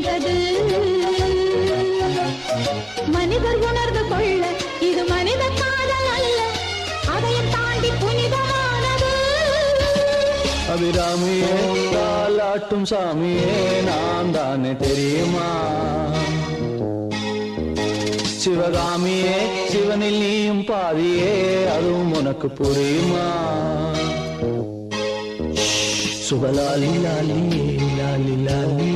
வைத்தது. மனிதர் உணர்ந்து கொள்ள இது மனித காதல் அல்ல, அதையும் தாண்டி புனிதமானது. அபிராமியே தாலாட்டும் சாமியே நான் தானே தெரியுமா? சிவகாமியே சிவனில் நீயும் பாதியே அதுவும் உனக்கு புரியுமா? சுபலாலி லாலி லாலி லாலி